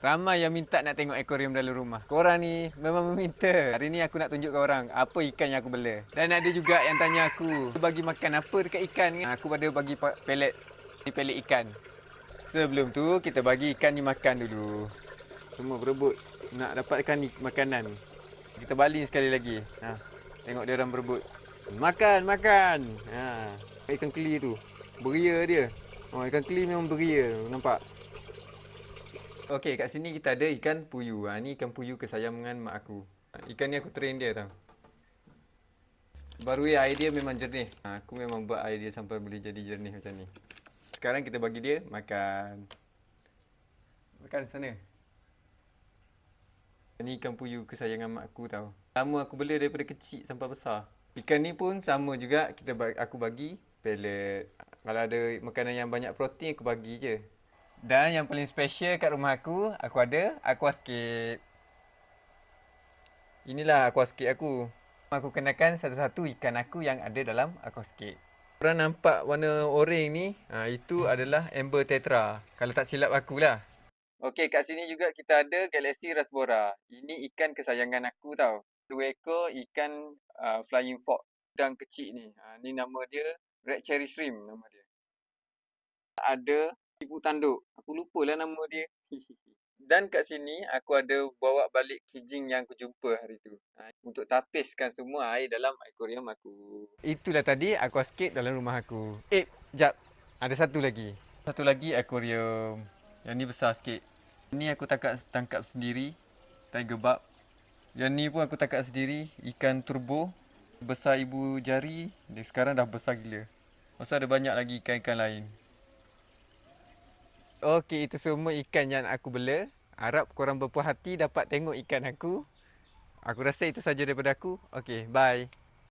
Ramai yang minta nak tengok akuarium dalam rumah. Korang ni memang meminta. Hari ni aku nak tunjuk ke orang apa ikan yang aku bela. Dan ada juga yang tanya aku, bagi makan apa dekat ikan kan? Aku pada bagi pelet. Ni pelet ikan. Sebelum tu kita bagi ikan ni makan dulu. Semua berebut nak dapatkan makanan. Kita baling sekali lagi. Tengok dia orang berebut. Makan, makan. Ikan keli tu. Beria dia. Ikan keli memang beria. Nampak? Okey, kat sini kita ada ikan puyuh. Ni ikan puyuh kesayangan mak aku. Ikan ni aku train dia tau. Baru air dia memang jernih. Aku memang buat air dia sampai boleh jadi jernih macam ni. Sekarang kita bagi dia makan. Makan sana. Ni ikan puyuh kesayangan mak aku tau. Lama aku bela daripada kecil sampai besar. Ikan ni pun sama juga aku bagi pellet. Kalau ada makanan yang banyak protein aku bagi je. Dan yang paling special kat rumah aku ada aquascape. Inilah aquascape aku. Aku kenakan satu-satu ikan aku yang ada dalam aquascape. Korang nampak warna oranye ni? Itu adalah amber tetra. Kalau tak silap akulah. Okey, kat sini juga kita ada Galaxy Rasbora. Ini ikan kesayangan aku tau. 2 ekor ikan flying fox. Udang kecil ni. Ni nama dia Red Cherry Shrimp nama dia. Ada ibu tanduk. Aku lupalah nama dia. Dan kat sini aku ada bawa balik kijing yang aku jumpa hari tu. Untuk tapiskan semua air dalam akuarium aku. Itulah tadi aquascape dalam rumah aku. Jap. Ada satu lagi. Satu lagi akuarium. Yang ni besar sikit. Ni aku tangkap sendiri. Tiger barb. Yang ni pun aku tangkap sendiri. Ikan turbo. Besar ibu jari. Dia sekarang dah besar gila. Masa ada banyak lagi ikan-ikan lain. Okey, itu semua ikan yang aku bela. Harap korang berpuas hati dapat tengok ikan aku. Aku rasa itu saja daripada aku. Okey, bye.